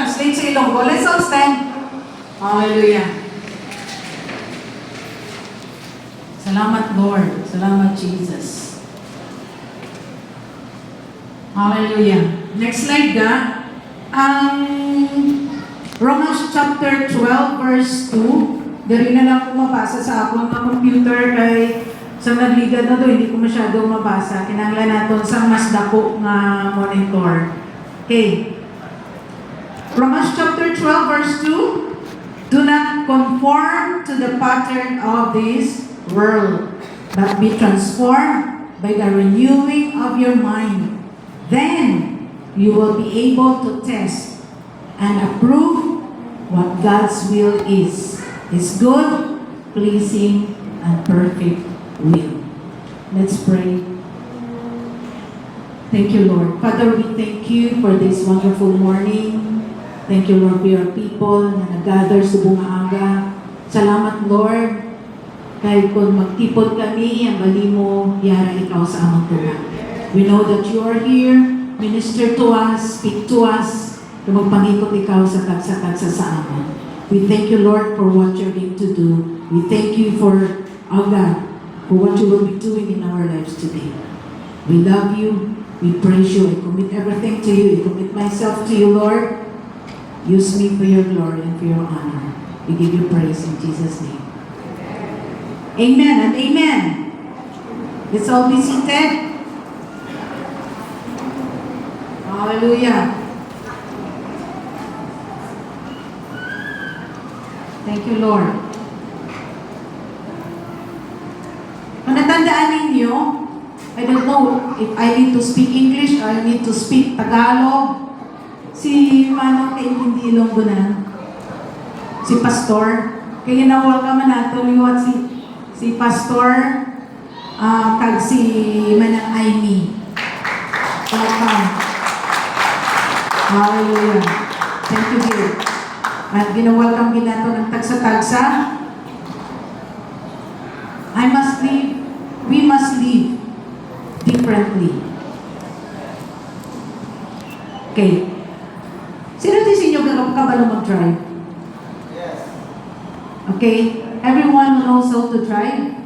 translate sa Ilonggo. Let's all stand. Hallelujah. Salamat, Lord. Salamat, Jesus. Hallelujah. Next slide ga. Romans chapter 12 verse 2. Dari na lang ko mabasa sa akong mga computer kay sa nagligad na to, hindi ko masyado mabasa. Kinanglan natin sa mas dako nga monitor. Okay. Romans chapter 12 verse 2. Do not conform to the pattern of this world, but be transformed by the renewing of your mind. Then you will be able to test and approve what God's will is. His good, pleasing, and perfect will. Let's pray. Thank you, Lord. Father, we thank you for this wonderful morning. Thank you, Lord, for your people na nag-gather sa bunga-aga. Salamat, Lord. Kahit kung magtipon kami, ang bali mo, yara ikaw sa amang tulad. We know that you are here. Minister to us, speak to us, na magpangikot ikaw sa tagsa-tagsa sa amin. We thank you, Lord, for what you're going to do. We thank you for, oh God, for what you will be doing in our lives today. We love you. We praise you. I commit everything to you. I commit myself to you, Lord. Use me for your glory and for your honor. We give you praise in Jesus' name. Amen and amen. Let's all be seated. Hallelujah. Thank you, Lord. Kung natandaan ninyo, I don't know if I need to speak English or I need to speak Tagalog. Si Manong kaintindi Ilonggo na. Si Pastor. Kaya na-welcome nato liwat si Pastor kag si Manang Aimee. Welcome. Hallelujah. Thank you, dear. At ginawalkang ginato ng tagsa-tagsa. We must live differently. Okay. Sino din sa inyo kabalo mag-drive? Yes. Okay. Everyone knows how to drive?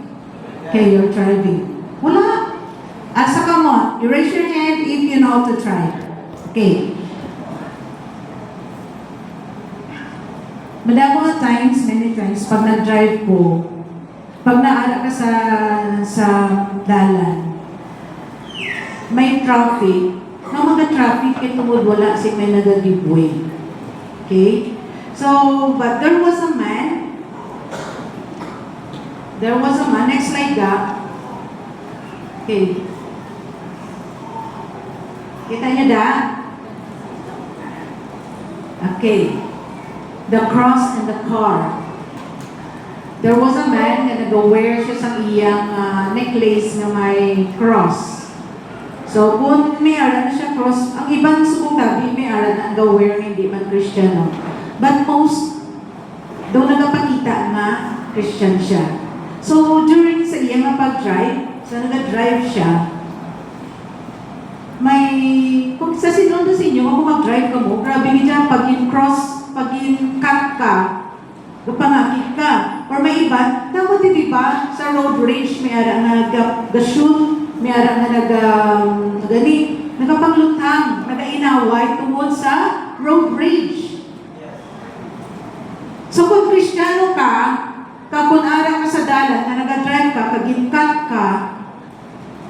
Okay, you're driving. Wala. Asa ka mo? You raise your hand if you know how to drive. Okay. Madamo nga times, many times, pag nag-drive ko, pag naara ka sa dalan, may traffic, na mga traffic, itungod wala si may nag-give way. Okay? So, but there was a man, next slide ka. Okay. Kita niyo da? Okay. The cross and the car. There was a man na nag-wear siya sa iyang necklace na may cross. So, kung may aral na siya cross, ang ibang sumugabi may aral na nag-wear na hindi man Kristiyano. But most, doon nagapakita na Christian siya. So, during sa iyang pag-drive, sa nag-drive siya, may, kung sa sinundo sa inyo, kung mag-drive ka mo, grabe niya, pag in-cross, pag in-cut ka, pangakit ka. Or may iba, dapat di ba, sa road rage, may ara na nag-gashoot, may ara na nagapanglutang, nag-inaway tungkol sa road rage. So kung Kristiyano ka, kung ara ka sa dalan, na nag-drive ka, kag in-cut ka,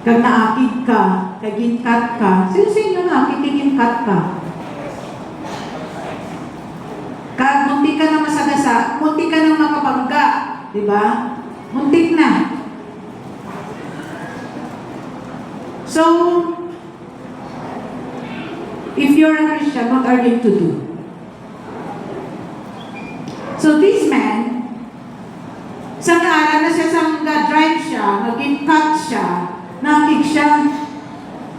kag naakit ka, kag in-cut ka, sino sa inyo naakit, kag in-cut ka? Kag muntik ka na masagasa, muntik ka na makapagka, di ba? Muntik na. So, if you're a Christian, what are you to do? So this man, sa naara na siya, sa drive siya, nag-cut siya, nakik siya,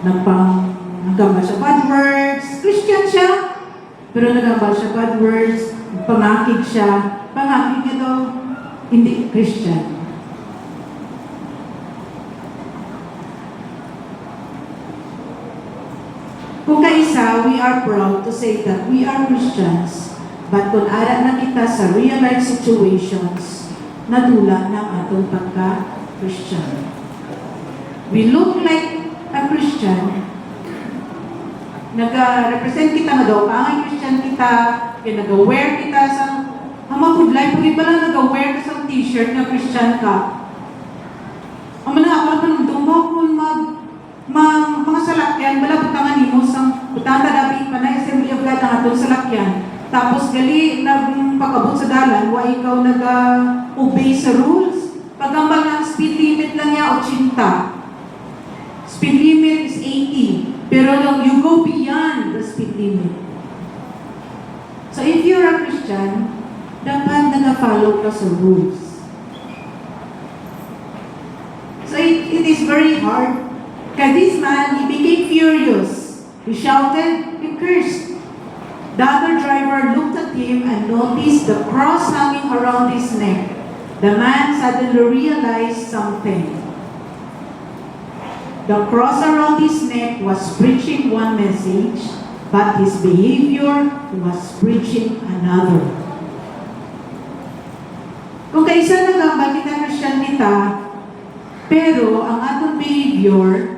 nagamba siya bad words, Christian siya, pero nagambal siya bad words, pangakig siya, pangakig niya daw, hindi Christian. Kung kaisa, isa, we are proud to say that we are Christians, but kung ara na kita sa real life situations, nadula ng atong pagka-Christian. We look like a Christian, nag-represent kita nga daw, ang Christian kita, nag-wear kita sa hamapudlay, pagit ba lang nag-wear ka sa t-shirt na Christian ka, ang mga ako lang panumdumbaw kung mga salakyan, wala butangan ni mo sang butang tadabi pa na Assembly of God ang atong salakyan. Tapos gali nagpakabot sa dalan, wa ikaw nag-obey sa rules. Pagambal ng speed limit lang niya 80. Speed limit is 80. Pero you go beyond the speed limit. So if you're a Christian, dapat nag-follow ka sa rules. So it is very hard. Because this man, he became furious. He shouted, he cursed. The other driver looked at him and noticed the cross hanging around his neck. The man suddenly realized something. The cross around his neck was preaching one message, but his behavior was preaching another. Kung kaisa nagambal kita Christian nita, pero ang atong behavior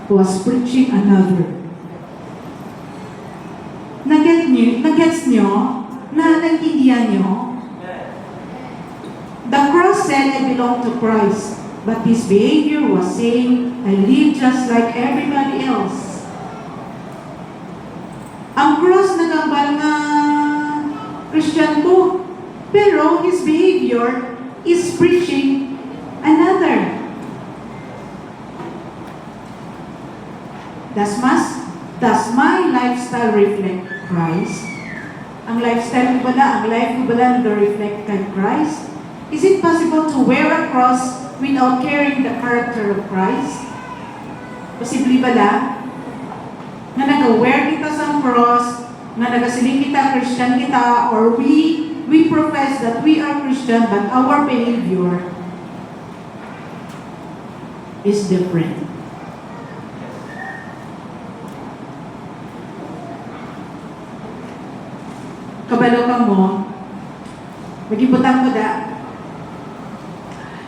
was preaching another. Nagets nyo? Naintindihan nyo? The cross said, I belong to Christ. But his behavior was saying, I live just like everybody else. Ang cross nagambal nga Christian ko. Pero his behavior is preaching another. Does my lifestyle reflect Christ? Ang lifestyle ko bala, ang life ko bala nag-reflect kay Christ? Is it possible to wear a cross without carrying the character of Christ? Posible bala? Nga nag-wear kita sa cross, nga nagasiling kita, Christian kita, or we profess that we are Christian, but our behavior is different. Kabalo ka mo, magibutang ko da.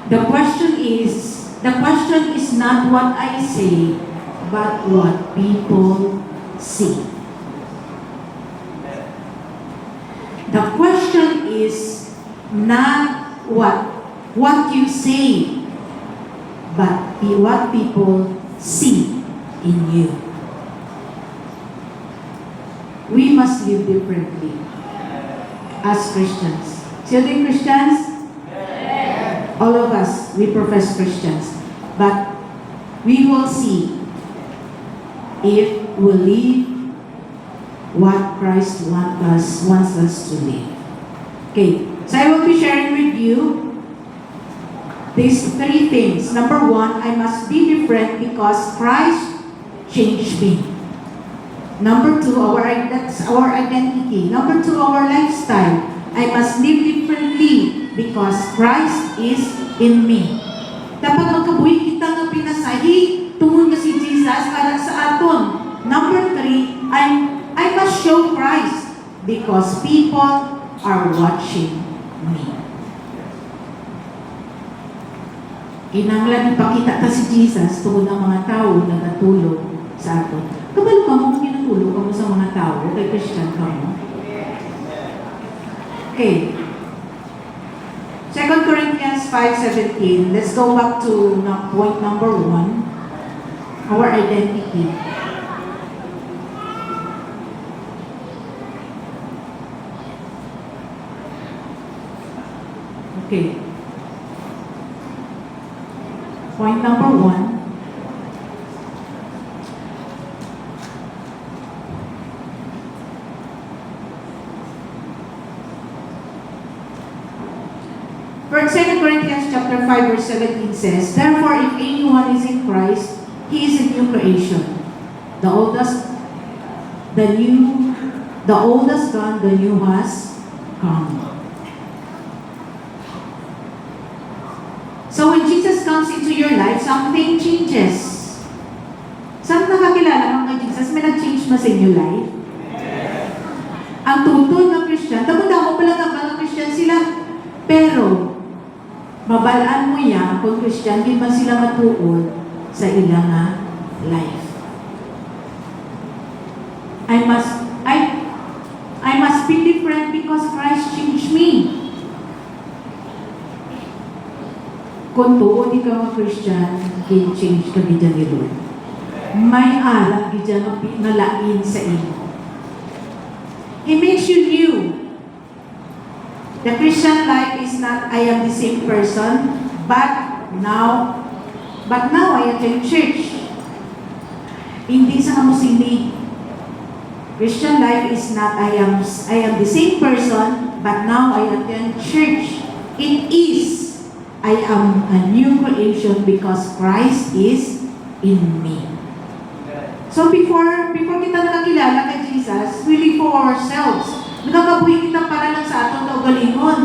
The question is not what I say, but what people see. The question is not what you say, but what people see in you. We must live differently as Christians. Children Christians? Yes. All of us, we profess Christians. But we will see if we live what Christ wants us to live. Okay, so I will be sharing with you these three things. Number one, I must be different because Christ changed me. Number two, that's our identity. Number two, our lifestyle. I must live differently because Christ is in me. Dapat magkabuhi kita nga pinasahi tungod nga si Jesus para sa aton. Number three, I must show Christ because people are watching me. Kinahanglan ipakita ta si Jesus tungod ang mga tao na natulog sa aton. Kabalo ka mo kung kinatulog ka mo sa mga tao, kay Christian ka mo. Okay. 2 Corinthians 5:17. Let's go back to point number 1. Our identity. Okay. Point number 1. For 2 Corinthians chapter 5 verse 17 says, therefore, if anyone is in Christ, he is a new creation. The old has gone, the new has come. So when Jesus comes into your life, something changes. Saan nakakilala may nag-change na sa inyo life? Ang tutol ng Christian, damo-damo pala ng mga Christian sila. Pero, mabalaan mo yan kung Christian, di ba sila matuod sa ilang life. I must be different because Christ changed me. Kung tuod di ka mga Christian, change ka di dyan ni Lord. May aral di dyan na lain sa iyo. He makes you new. The Christian life is not, I am the same person, but now I attend church. Hindi sa kamusili. Christian life is not, I am the same person, but now I attend church. It is, I am a new creation because Christ is in me. So before kita nakakilala kay Jesus, we live for ourselves. Nagkakabuhi kita para lang sa atong kaugalingon.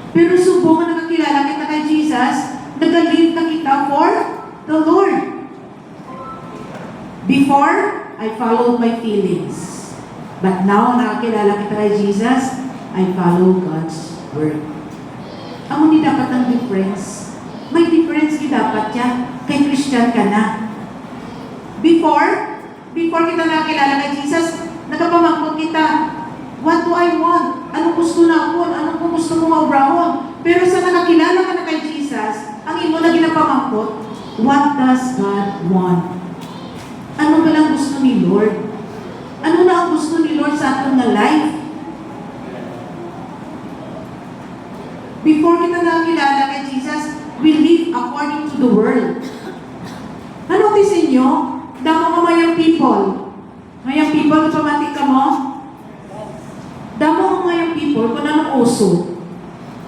Pero subong nakakilala kita kay Jesus, nag-live na kita for the Lord. Before, I followed my feelings. But now, nakakilala kita kay Jesus, I follow God's word. Amo ni dapat ang difference. May difference ki dapat yan. Kay Christian ka na. Before kita nakakilala kay Jesus, nagpapamangkot kita, what do I want? Anong gusto na ako? Anong gusto mo maubrahon? Pero sa nakakilala ka na kay Jesus, ang imo na ginapamangkot, what does God want? Ano ba lang gusto ni Lord? Ano na ang gusto ni Lord sa atong na life? Before kita nakakilala kay Jesus, we live according to the world. Notice inyo, damo mo mayang people. Mayang people, automatic ka mo? Damo mo mayang people, kung anong uso.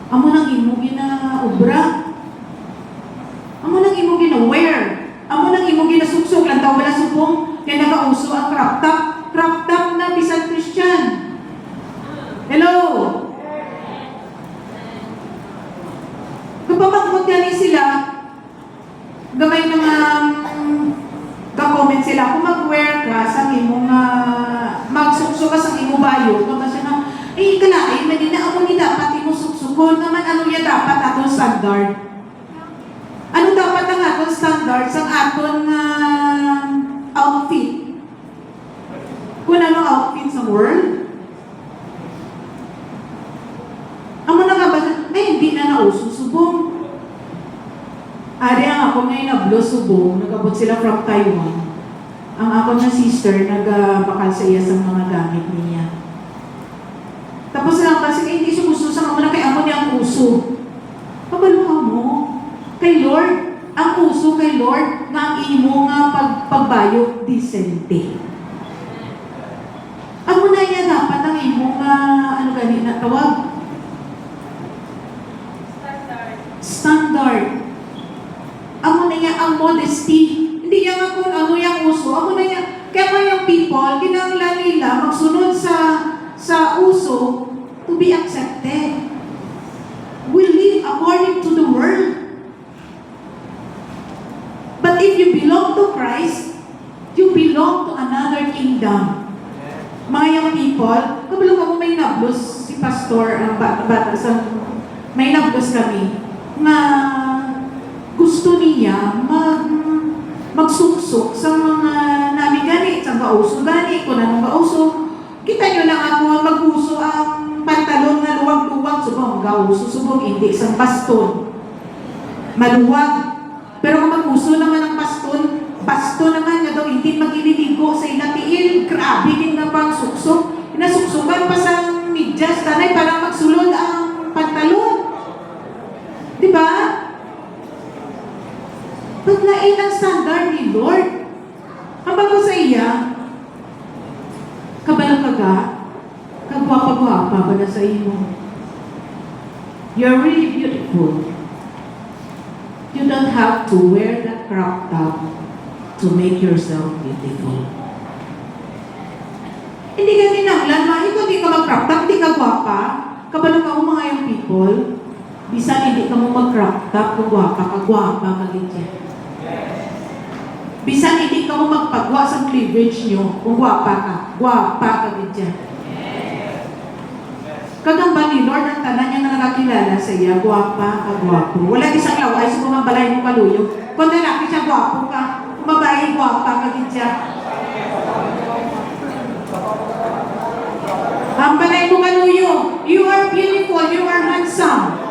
Amo nang imo gina-ubra. Amo nang imo gina-wear. Amo nang imo gina-suksok. Lantaw wala subong, kaya naka-uso ang crop top. Crop top na bisan Christian. Hello? Kapag magmagdali sila, gamay mga ka-comment sila, kung mag-wear ka sa imong magsukso ka sa imong bayo, kung kasi na, kalaay, manina ako ni dapat imong suksukon, naman ano yan dapat atong standard? Ano dapat ang atong standard sa atong outfit? Kung anong outfit sa world? Amo na nga ba, hindi na nauso subong. Ari ang ako ngayon na blue subong, nagabot sila from Taiwan. Ang ako na sister, nagbakal sa iya sa mga gamit niya. Tapos lang kasi hindi siya gusto sa mga kay ako niya ang uso. Pabalo ka mo. Kay Lord, ang uso kay Lord, nga ang imo nga pagbayo, disente. Amo na niya dapat ang imo nga, ano gani na tawag? Standard. Amo na niya ang modesty. Hindi yan nga kung ano yung uso. Amo na niya. Kaya yung people, kinanglan nila magsunod sa uso to be accepted. We live according to the world. But if you belong to Christ, you belong to another kingdom. Mga young people, kabalo ka mo may nablos si pastor, ang bata sa may nablos kami, na gusto niya magsuksok sa mga namin gani, sa bauso gani, kung anong bauso. Kita nyo lang ako mag-uso ang pantalon na luwag-luwag, subong gauso, subong hindi, isang baston. Maluwag. Pero kung mag-uso naman ang baston naman nga daw, hindi mag-ililigo sa inatiil, grabe din na pang suksok. Inasuksukan pa sa medyas, tanay parang magsulod ang pantalon. Diba? Paglain ang standard ni Lord. Ang bago sa iya, kabalang kaga, kagwapa-gwapa ba na sa iyo? You're really beautiful. You don't have to wear that crop top to make yourself beautiful. Hindi ka dinanglan, kung di ka mag-crop top, di ka gwapa, kabalang ka mga yung people, bisan hindi ka mo mag-crop top, kagwapa, kagwapa, kagitya. Bisan hindi ka mo magpagwa sa cleavage nyo, kung gwapa ka din dyan. Kagamba ni Lord, ang tanan niya nga nakakilala sa iya, gwapa ka, gwapo. Wala isang laway sa mga balay mo kaluyo. Kung lalaki siya, gwapo ka. Kung babae, gwapa ka din dyan. Ang balay mo kaluyo, you are beautiful, you are handsome.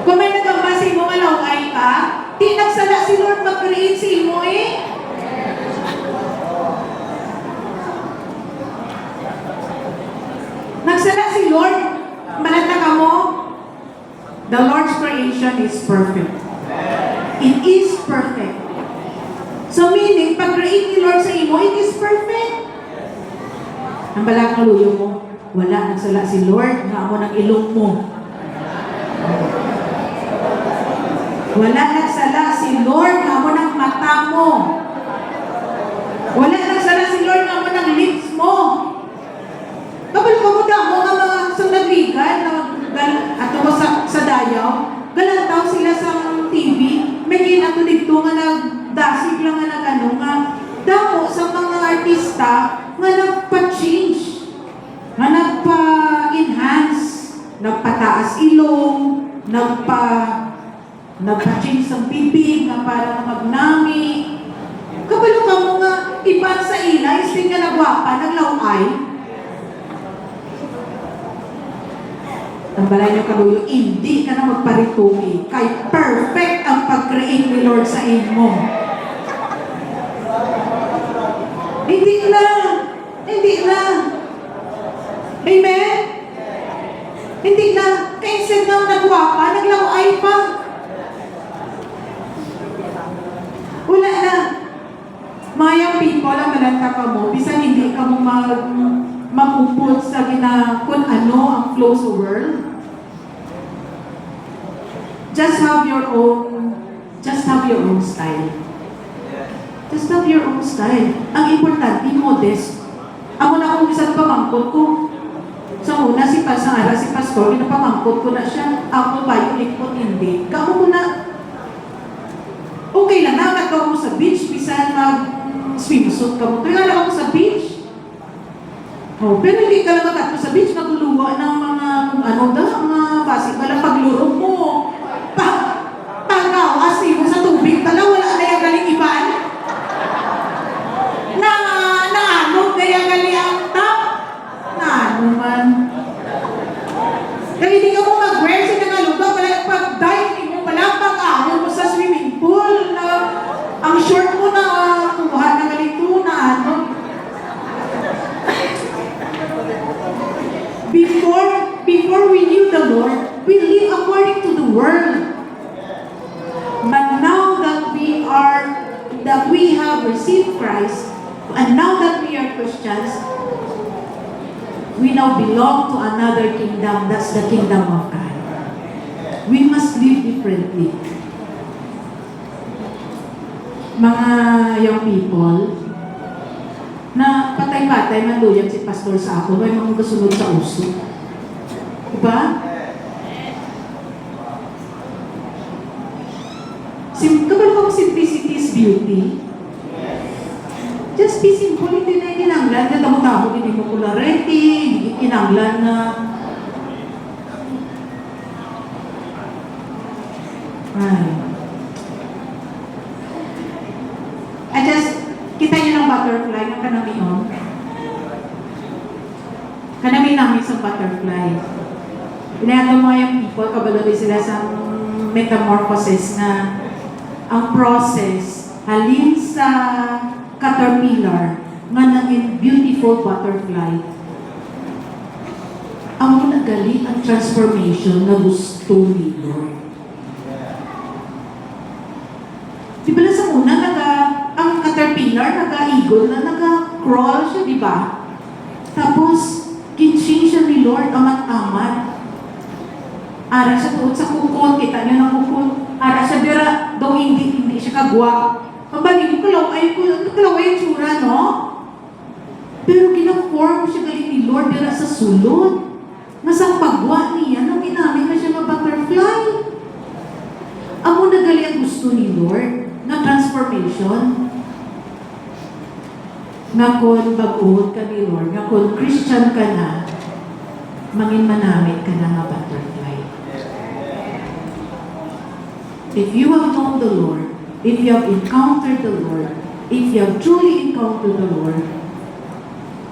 Kung may nagamba sa imo malaway ka, di nagsala si Lord mag-create sa imo eh. Nagsala si Lord, malata ka mo, the Lord's creation is perfect. It is perfect. So meaning, pag-create ni Lord sa imo, it is perfect. Ang balang kaluyo mo, wala nagsala si Lord, nga mo ng ilong mo. Wala nagsala si Lord nga mo ng mata mo. Wala nagsala si Lord nga mo ng lips mo. Kapag kamuda mo nga mga sa nagligan, ato mo sa dayaw, galantaw sila sa TV, may ginato dito nga nagdasig lang nga nagano nga, damo sa mga artista nga nagpa-change, nga nagpa-enhance, nagpataas ilong, nagpa-change sa bibig, nga para magnami. Kabalo ka mo nga, iba sa ila, isting nga nagwapa, naglaway. Ang balay niyo kaluyo, hindi ka na magparitugi. Kay perfect ang pag-create ni Lord sa imo. Hindi na. Amen? Hindi na. Kaya instead na nagwapa, naglaway pa. Wala na. Mayang people ang malanta ka mo, bisan hindi ka mo mapuput sa kung ano ang flow sa world. Just have your own style. Just have your own style. Ang importante, modest. Ako na kung isang pamangkot ko, sa una si pastor, pinapamangkot ko na siya, ako ba yung likot hindi. Kako ko na, okay lang na, nagkaw mo sa beach, bisan mag-swimsuit ka mo. Kaya lang ako sa beach. Oh, pero hindi ka lang matatlo sa beach, maguluwa ng mga, mga basic, walang paglurog mo. Pagawas mo sa tubig pala, wala na yung galing iban. Na yung galing ang top. Man. Kaya hindi ka mo mag-wear sa nangalugaw, wala pag-dive mo, wala pag-ahon mo sa swimming pool, na ang short mo na kumuha na ganito na Before we knew the Lord, we live according to the world. But now that we have received Christ, and now that we are Christians, we now belong to another kingdom. That's the kingdom of God. We must live differently. Mga young people, na patay-patay manluyag si pastor sa ako, may mga kasunod sa uso. Diba? Kapag ako simplicity is beauty, just be simple, hindi na kinanglan. Natamo-tamo, hindi mo kularete, hindi kinanglan na. Kita niyo ng butterfly, ng kanamion. Kanami namin sa butterfly. Inayato mo yung people, kabalodi sila sa metamorphosis na ang process, halin sa caterpillar, nga naging beautiful butterfly. Ang nagali ang transformation na gusto ni Lord. Di ba sa una, ang caterpillar, nag-eagle na nag-crawl siya, di ba? Tapos, kinsing siya ni Lord, amat-amat. Ara siya tuot sa kukon, kita niyo ng kukon. Ara siya dira, daw hindi siya kagwa. Mabalik ko, kalaway yung tsura, no? Pero gina-form siya galing ni Lord dira sa sulod. Nasang pagwa niya, nang inamin na siya ng butterfly. Amo na gali ang gusto ni Lord na transformation. Nga kung baguhod ka ni Lord, nga kung Christian ka na, mangin manamit ka na nga butterfly. If you have known the Lord, if you have encountered the Lord, if you have truly encountered the Lord,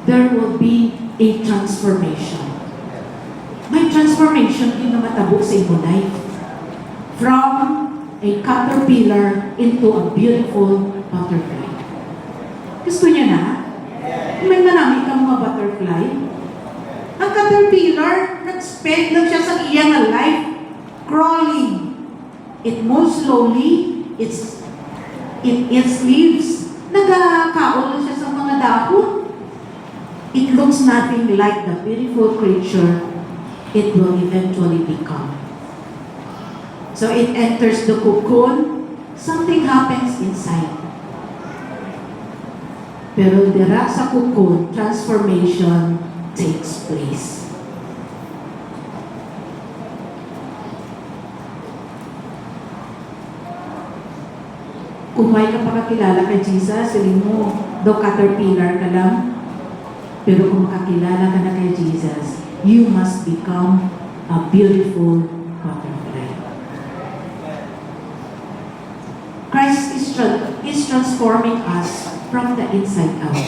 there will be a transformation. May transformation din na matabo sa imo life. From a caterpillar into a beautiful butterfly. Gusto niya na? May manamit kang mga butterfly. Ang caterpillar, nag-spend lang siya sa iyang life crawling. It moves slowly. It eats leaves. Nagkakaon lang siya sa mga dahon. It looks nothing like the beautiful creature it will eventually become. So it enters the cocoon. Something happens inside. Pero dira sa cocoon, transformation takes place. Kung may ka pakakilala kay Jesus, sabihin mo, daw caterpillar ka lang. Pero kung makakilala ka na kay Jesus, you must become a beautiful butterfly. Christ is transforming us from the inside out.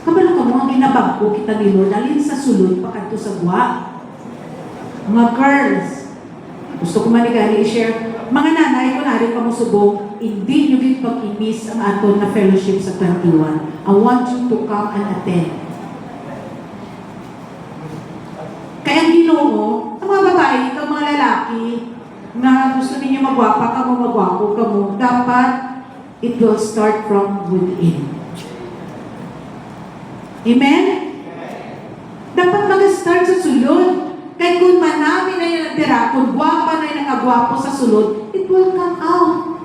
Kabalo ka mo, ang ginabagko kita ni Lord, alin sa sulod, pakanto sa guwa. Mga girls, gusto ko manigani i-share, mga nanay, kunwari ka mo subong, hindi nyo din pag-imis ang aton na fellowship sa 21. I want you to come and attend. Kaya ang Ginoo, ang mga babae, ang mga lalaki, na gusto ninyo magwapa ka mo, magwapo ka mo, dapat it will start from within. Amen? Dapat mag-start sa sulod. Kaya kung manami na yung natira, kung gwapa na yung nangagwapo sa sulod, it will come out.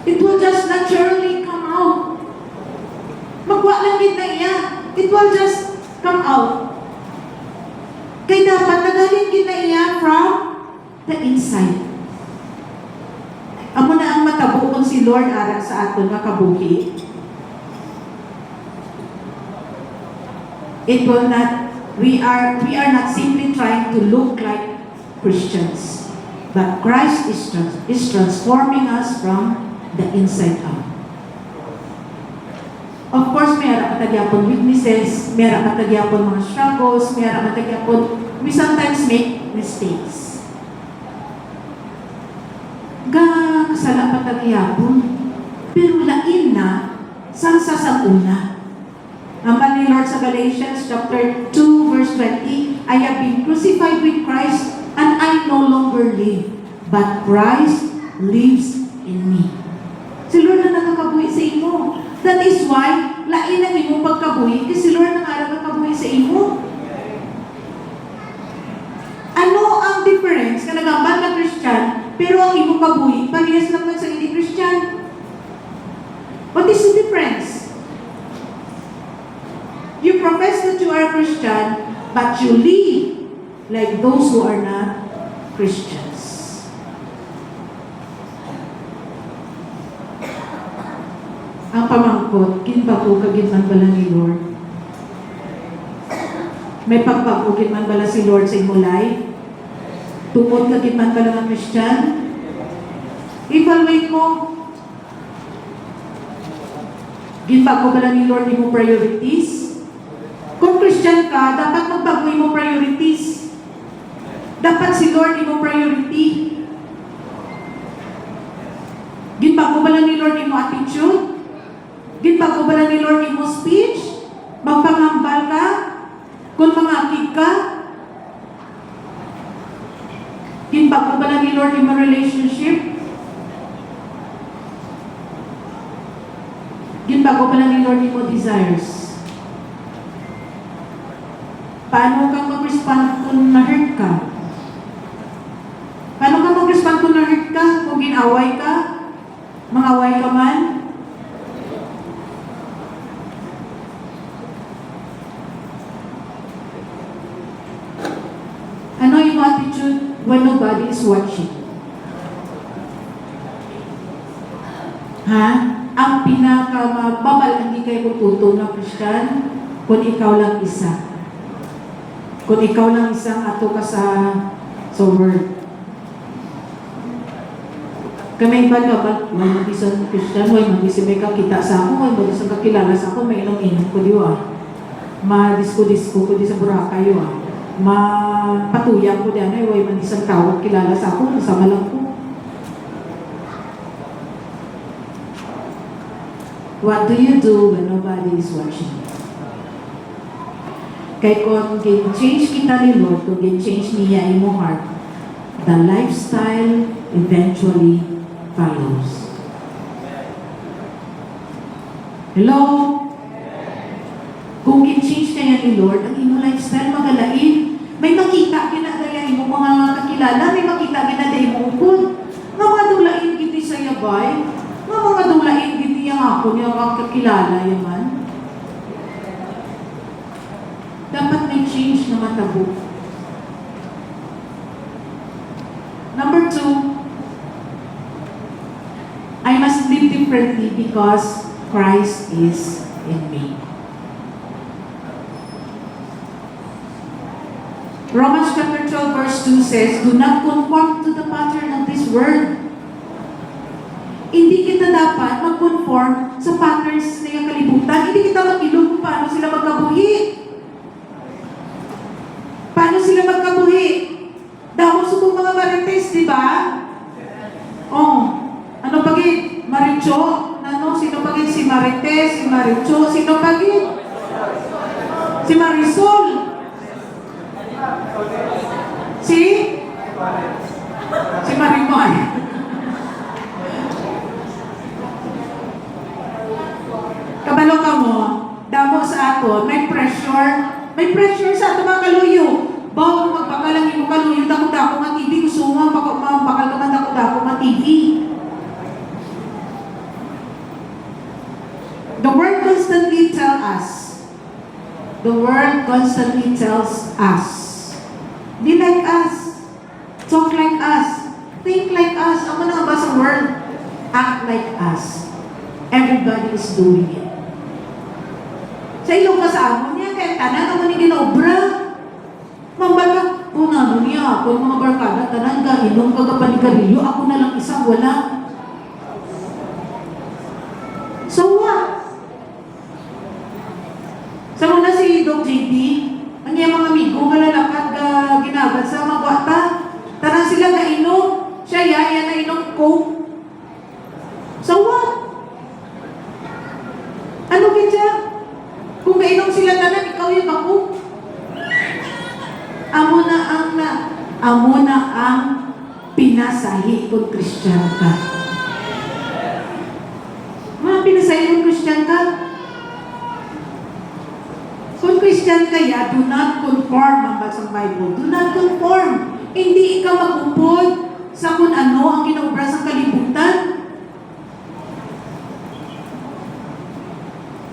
It will just naturally come out. Magwa lang din na iya. It will just come out. Kaya dapat nagaling din na iya from the inside. Amo na ang matabo kung si Lord ara sa aton nga kabuhi. It will not, we are not simply trying to look like Christians, but Christ is transforming us from the inside out. Of course, may ara matagyapon weaknesses, may ara matagyapon mga struggles, may ara matagyapon, we sometimes make mistakes. Kasala patagyapon, pero lain na sang sasaguna. Naman ni Lord sa Galatians chapter 2 verse 20, I have been crucified with Christ and I no longer live, but Christ lives in me. Si Lord na nakakabuhi sa imo. That is why, lain ang imo pagkabuhi, kasi si Lord na nakakabuhi sa imo. Ano ang difference? Kanagambal na Christian, pero ang imo kabuhi, parehas naman sa hindi Christian. What is the difference? You profess that you are a Christian, but you live like those who are not Christians. Ang pamangkot, kinbago kagin man bala ni Lord. May pagpagugin man bala si Lord sa imo life. Tungod kagin man bala ng Christian. Evaluate mo. Ginbago bala ni Lord imo priorities. Kung Christian ka, dapat magbago imo priorities. Dapat si Lord imo priority. Ginbago bala ni Lord imo attitude. Ginbago bala ni Lord imo speech. Magpangambal ka. Kung mangakig ka. Ginbago bala ni Lord imo relationship. Ginbago bala ni Lord imo desires. Paano kang mag-respond kung na-hurt ka? Paano ka mag-respond kung na-hurt ka? Kung ginaway ka? Mangaway ka man? Ano yung attitude when nobody is watching? Ha? Ang pinakamababal, hindi kayo kututo ng Christian kung ikaw lang isa. Kung ikaw lang isang ato ka sa word. Kami ba ka ba? May mag-isang Christian, may mag-isibay ka kita sa ako, may mag-isang kakilala sa ako, may inom-inom ko diwa. Ma-disco-disco ko di sa Boracay yun. Ma-patuyang ko diyan ay may mag-isang tawag kilala sa ako, kasama lang ko. What do you do when nobody is watching? Kaya kung change kita ni Lord, kung change niya imo heart, the lifestyle eventually follows. Hello? Kung change kaya ni Lord, ang imo lifestyle magalain. May makita ginagaya imo mga kakilala, may makita ginagaya imo upod. Nga mga dulain giti sa yabay, nga mga dulain giti yung ako niya kakilala yaman. Dapat may change na matabo. Number 2, I must live differently because Christ is in me. Romans chapter 12 verse 2 says, do not conform to the pattern of this world. Hindi kita dapat mag-conform sa patterns na kalibutan. Hindi kita mag-ilog kung paano sila magkabuhi. Paano sila magkabuhi? Dahon subong mga marites, di ba? Oh, ano pagin? Maricho? Ano? Sino pagin? Si Marites, si Maricho, sino pagin? Si Marisol. Si Marimoy. Kabalo ka mo, damo sa ato, may pressure sa ato mga kaluyo. Bawa magpakalang yung kaluyo, dako-dako nga TV, gusto mo, bakal ka man dako-dako nga TV. The world constantly tells us, be like us, talk like us, think like us. Ang mga ba sa world? Act like us. Everybody is doing it. Sa ilong kasama niya, kaya tanan naman ni ginobra. Mambala, una mo niya, ako mga barkada, tanan ka, inom ka kapanigarilyo, ako na lang isang wala. So what? Sa muna si Doc JD, ang iyang mga amigo, malalakad ka ginagad sa magwata. Tanan sila na inom, siya yaya na inom coke. So what? Ano kaya? Kung gainom sila tanan, ikaw yung ako. Amo na ang pinasahi kung Christian ka. Mga pinasahi kung Christian ka. Kung Christian kaya, do not conform ang basang Bible. Do not conform. Hindi ikaw mag-upod sa kung ano ang ginaubra sa kalibutan.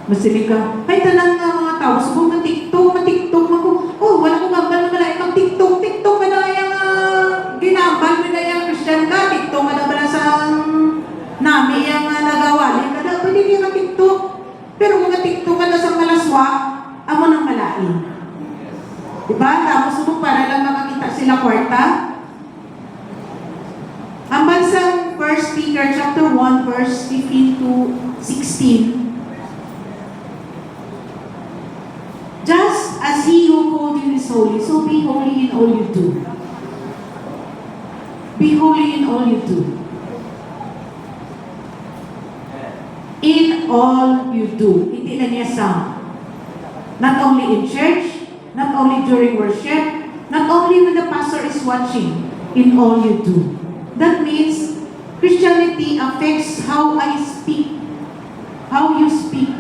Masili ka, ay tanan nga mga tao, subong na TikTok ako. Oh, wala kong gambal na malay, mag-TikTok ka na yung ginambal mo na yung Christian ka, TikTok ka na ba na sa nami yung nagawali ka na, pwede niya mag-TikTok. Pero mga TikTok ka na sa malaswa, amo nang malain. Diba? Tapos subong para lang makakita sila kwarta. Ang bansang 1 Peter chapter 1 verse 15 to 16, just as He who called you is holy, so be holy in all you do. Be holy in all you do. In all you do. Hindi na niya sound. Not only in church, not only during worship, not only when the pastor is watching, in all you do. That means Christianity affects how I speak, how you speak.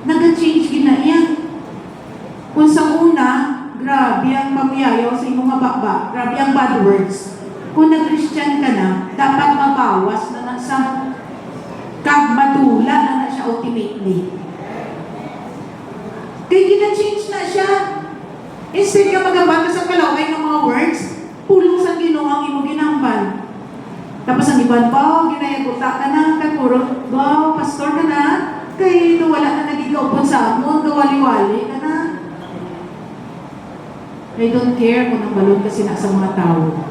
Nag-change gina yan. Kung sa una, grabe ang pamiyayaw sa imong mababa, grabe ang bad words. Kung nag-Christian ka na, dapat mabawas na sa kagmadula na siya ultimately. Kaya gina-change na siya. Instead ka magabata sa kalaway ng mga words, pulong sa Ginoo ang imo ginambal. Tapos ang uban, wow, ginayaguta ka na, kay puro, wow, pastor ka na, kay ito wala na nagigawpon sa amon, kawali-wali ka na. I don't care kung ang balon kasi nasa mga tao.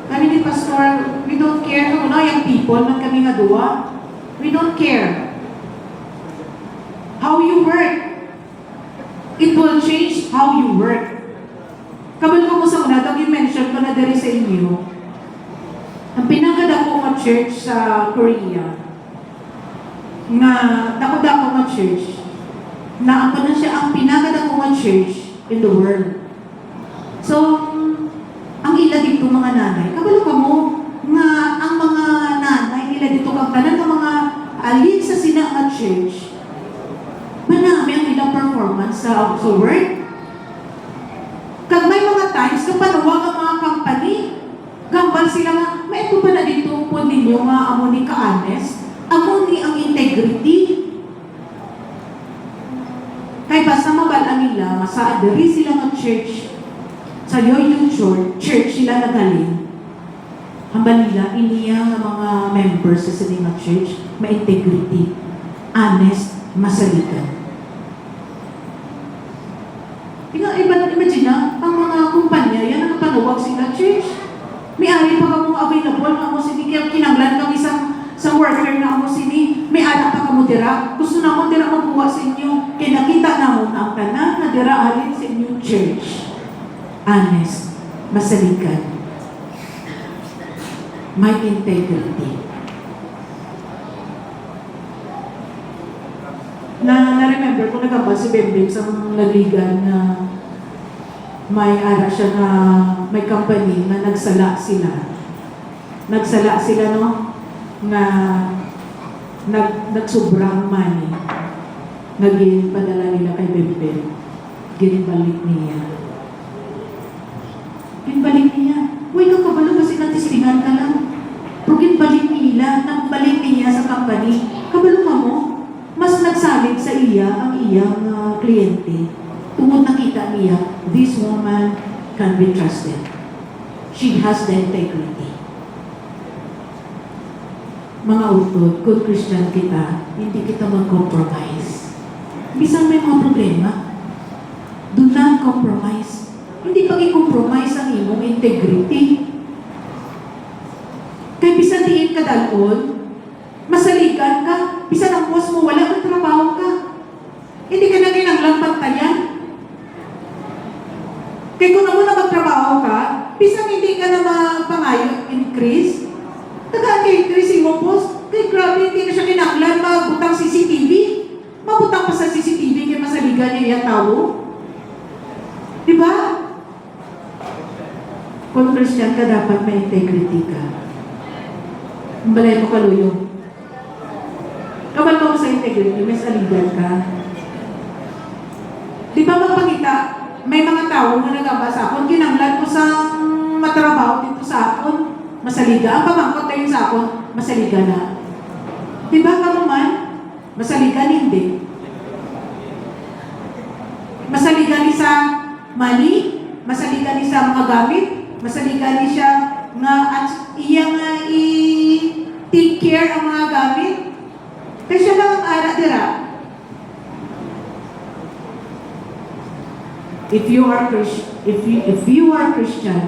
Kami ni pastor, we don't care kung ano yung people man kami nga duwa. We don't care. How you work, it will change how you work. Kabal ko sa una, itong i-mention ko na dali sa inyo, ang pinakadako nga church sa Korea, nga dako-dako nga church, na ako na siya ang pinakadako nga church in the world. So, ang ila dito mga nanay, kabalo ka mo, nga ang mga nanay, ila dito kang tanan ng mga alin sa sina nga church, manami ang ilang performance sa work. Kag may mga times, kapanuwag ang mga company, gambal sila nga, may ito pa na dito po ninyo nga amo ni ka-honest, amo ni ang integrity. Kaya basta mabalaan nila, sa adari sila ng church, sa yung church sila nagaling, hambal nila, iniya ng mga members sa sila ng church, may integrity, honest, masalitan. Imagine na, ang mga kumpanya, yan ang panuwag sila church. May ari pa ka mong available na ako sini, kaya kinanglan kang isang worker na ako sini, may anak pa ka mo dira. Gusto na ako dira magbuwa sa inyo, kaya nakita na mo ang tanan na dira alin sa inyong church. Honest, masalikan, may integrity. Na-remember ko nagkabal si Bembem sa Laligan na may ara siya na may company na nagsala sila. Nagsala sila, no? Na nagsobrang money. Naging padala nila kay Bembem. Ginbalik niya. Ginbalik niya. Uy, kakabalo kasi natistingan ka lang. Pero ginbalik nila, nagbalik niya sa company. Kabalo ka mo? Mas nagsalit sa iya ang iyang kliyente. Tungod nakita niya, this woman can be trusted. She has the integrity. Mga utod, kung Christian kita, hindi kita mag-compromise. Bisang may mga problema, do not compromise. Hindi pag-i-compromise ang iyong integrity. Kaya bisan diin ka dalon, masaligan ka, bisan ang boss mo, wala kang trabaho ka. Hindi ka na ginanglang pantayan. Kaya kung naman na magtrabaho ka, bisan hindi ka na mapangayo, increase, taga-increase mo boss, kaya grabe, hindi na siya ginanglan, magbutang CCTV. Mabutang pa sa CCTV, kaya masaligan niya yung tao. Diba? Kung Christian ka, dapat may integrity ka. Ang balay mo kaluyong. Kapag mo sa integrity, may saligan ka. Di ba magpakita, may mga tao na nagaba sa akon, kinanglan ko sa matrabaho dito sa akon, masaliga. Ang pamangkot tayo sa akon, masaliga na. Di ba ka naman? Masaliga hindi. Masaliga ni sa money, masaliga ni sa mga gamit, masaliga ni siya nga at iya nga i-take care ang mga gamit. Kasi siya lang ang ara dira. If you are Christian,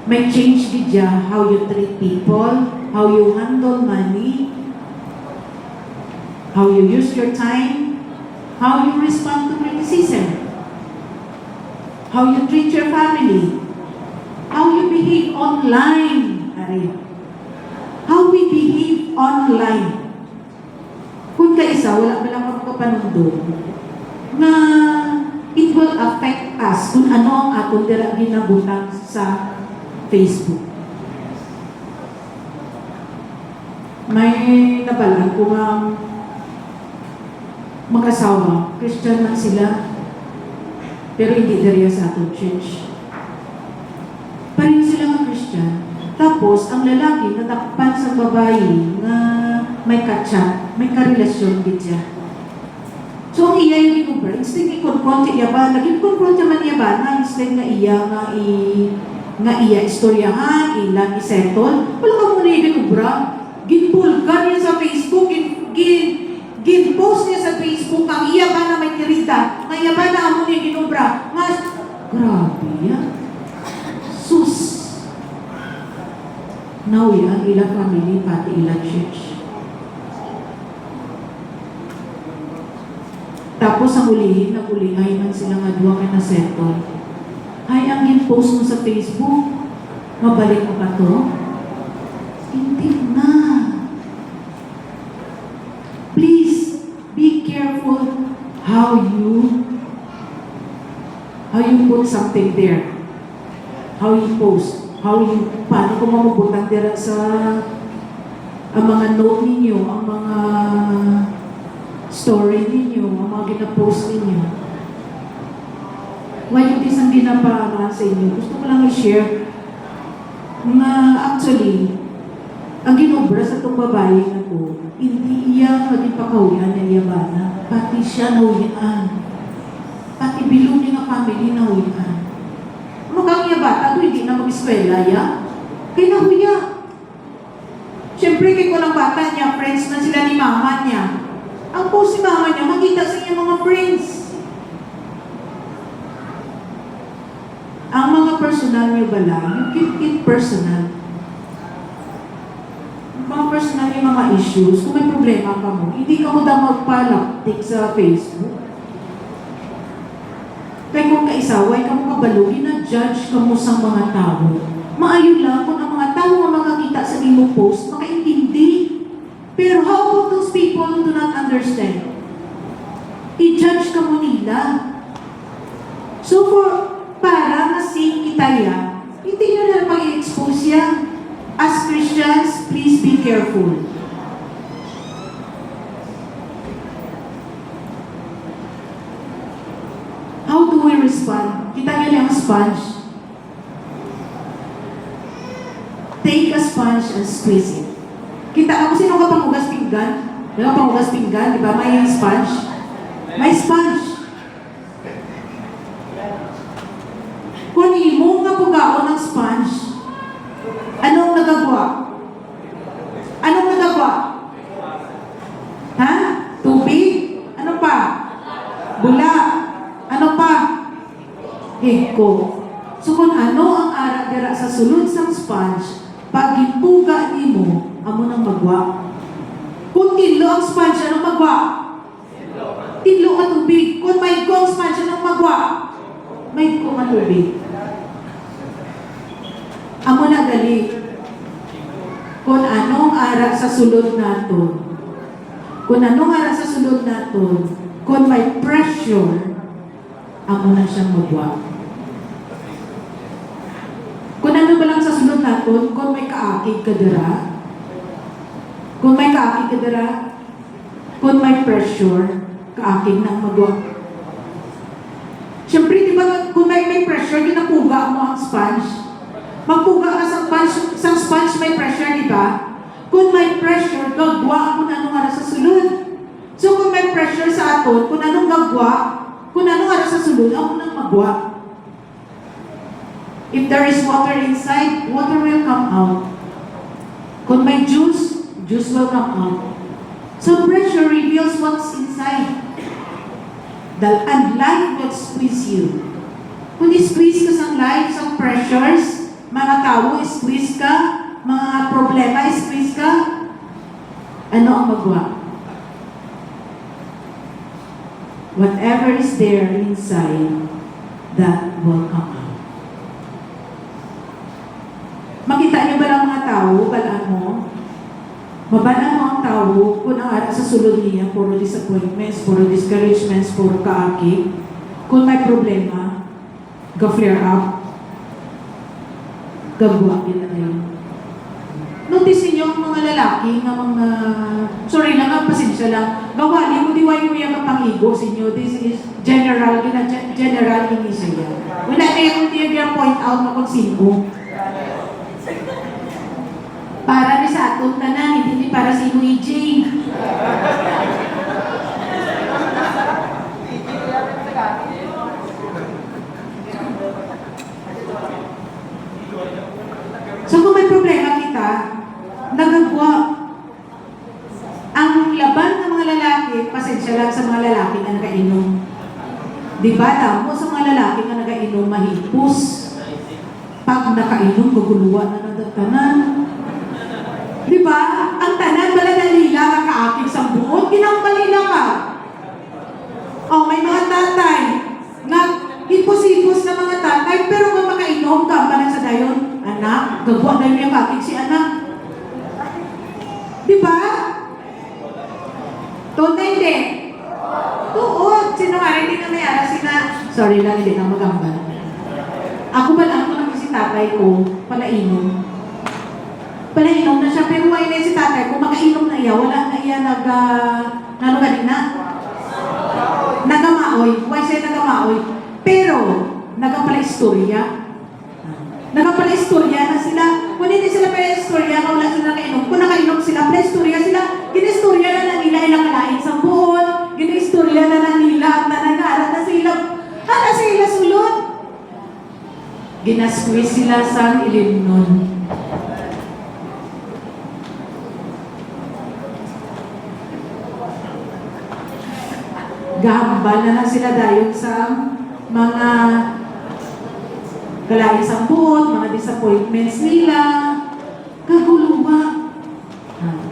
may change gidya how you treat people, how you handle money, how you use your time, how you respond to criticism, how you treat your family, how you behave online. How we behave online. Kung kaisa, wala ba lang magpapanundong na it will affect us kung ano ang atong dira ginabutang sa Facebook. May nabalaan ko nga mag-asawa, Christian man sila, pero hindi diriya sa atong church. Pareho sila mga Christian. Tapos, ang lalaki natakpan sa babae na may katsa, may karelasyon din siya. So, ang iya yung ikubra, instead i-confront iya ba, naging-confront naman iya ba, na instead na iya nga nga iya istoryahan, ilang isettle, wala ka muna yung ginubra. Ginpulgan niya sa Facebook, ginpost niya sa Facebook, ang iya ba na may tirita, nga iya ba na amo niya ginubra. Nga, grabe yan. Sus. Now yan, ilang family, pati ilang church. Tapos ang ulihin, nag-ulingay man sila nga duwa ka na settle. Ay, ang ginpost mo sa Facebook, mabalik mo pa to? Hindi na. Please, be careful how you put something there. How you post. Paano kung mamubutan dira sa ang mga note ninyo, ang mga story ninyo, ang mga gina-post ninyo. Why hindi isang ginapara sa inyo? Gusto ko lang i-share na actually, ang ginobra sa itong babae na to, hindi iya maging pakawian na iyabana. Pati siya nawian. Pati bilog niya ng family nawian. Mukhang iya bata to, hindi na mag-eskwela ya. Kaya nahuya. Siyempre, kaya ko lang bata niya, friends na sila ni mama niya. Ang post si mama niya, makita sa inyong mga friends. Ang mga personal niyo bala, you keep it personal. Mga personal yung mga issues, kung may problema ka mo, hindi ka mo daw magpalaptik sa Facebook. Kaya kung kaisaway ka mo kabalo, ina-judge ka mo sa mga tao. Maayon lang kung ang mga tao ang makakita sa imo post, makaintindi. Pero how about those people who do not understand? I-judge ka mo nila. So para masing kita yan, hindi nyo na pag-i-expose yan. As Christians, please be careful. How do we respond? Kita nyo lang ang sponge. Take a sponge and squeeze it. Kita ako, sino ka pangugas pinggan? Diba pangugas pinggan? Diba may sponge? May sponge. Kung imo nga pugaon ng sponge, anong nagagawa? Anong nagagawa? Ha? Tubig? Ano pa? Bula? Ano pa? Higko. So kung ano ang ara dira sa sulod sang sponge, pag ipuga nimo, amo nang magwa. Kung tinlo ang sponge, anong magwa? Tinlo ang tubig. Kung may gong sponge, anong magwa? May gong ang tubig. Amo na gali. Kung anong ara sa sulod naton. Kung anong ara sa sulod naton, kung may pressure, amo na siyang magwa. Kung ano ba lang sa sulod naton, kung may kaakig ka dira, kung may kaakig ka dira, kung may pressure, kaakig na magwa. Siyempre, di ba, kung may pressure, ginapuga mo ang sponge. Magpuga ka sa sponge may pressure, di ba? Kung may pressure, gagwa mo na anong ara sa sulod. So kung may pressure sa aton, kung anong gagwa, kung anong ara sa sulod, ako nang magwa. If there is water inside, water will come out. Kung may juice, juice will come out. So pressure reveals what's inside. And life will squeeze you. Kung i-squeeze ka sa life, sa pressures, mga tao, squeeze ka, mga problema, squeeze ka, ano ang magwa? Whatever is there inside, that will come out. Makita niyo ba lang mga tao, balaan mo? Mabalaan mo ang tao kung ang ara sa sulod niya, puro disappointments, puro discouragements, puro kaakit. Kung may problema, ga-flare up, gagawa din na kayo. Notice niyo ang mga lalaki na mga, sorry lang, pasensya lang, gawali mo, diway mo yung kapangigo sa inyo. This is general ini siya. Wala na yung point out na kung sino. Para ni sa atong tanan, hindi para si EJ. pasensya lang sa mga lalaki na nagainom. Di ba, alam mo, sa mga lalaki na nagainom, mahipos. Pag nakainom, guguluan na ng tanan. Di ba? Ang tanan, bala nalila ka kaakit sa buot, ginambalila ka. O, may mga tatay, na hipos-hipos na mga tatay, pero kung makainom ka, parang sa dayon, anak, gagwa na niya kakit si anak. Di ba? Tunay din. Tuod. Sino nga rin na may ara sorry lang, hindi na magambal. Ako ba lang ito si tatay ko, palainom. Palainom na siya, pero why na si tatay ko, makainom na iya, wala na iya nano ganina? Nagamaoy. Why siya nagamaoy? Pero, nagapala istorya. Nagapala istorya na sila. Kung hindi sila pala istorya, wala sila nakainom. Kung nakainom sila, pala istorya sila. Ginistorya na nila ilang kalain sa buhon. Ginistorya na nila at nanagarat na sila. Hala sila sulod. Ginasqueeze sila sa ilimnon. Gahambal na lang sila dahil sa mga kalain sa buhon, mga disappointments nila. Kaguluwa.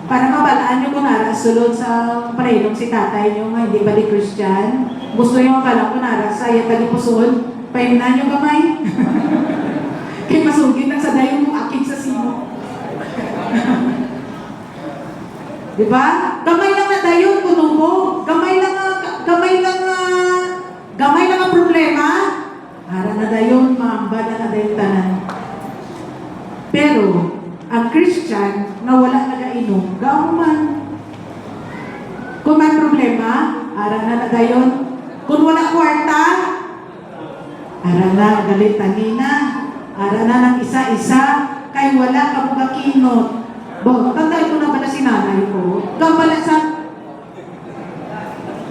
Para mabalaan nyo kung nara, sulod sa parainom si tatay nyo nga, hindi ba di Christian? Gusto nyo mabalaan kung nara sa ayat tagipuson, pahimunan nyo gamay. Kaya masugin lang sa dayon mong akit sa sino. Diba? Gamay lang na dayon, kunubo. Gamay lang ang problema. Ara na dayon, maambad na dayon tanan. Pero, ang Christian na wala nagainom, gauman. Kung may problema, ara na dayon. Kung wala kwarta, ara na galit tanina. Ara na ng isa-isa, kay wala ka mga kinot. Bo, tandaan ko na pala si nanay ko. Gabala sa...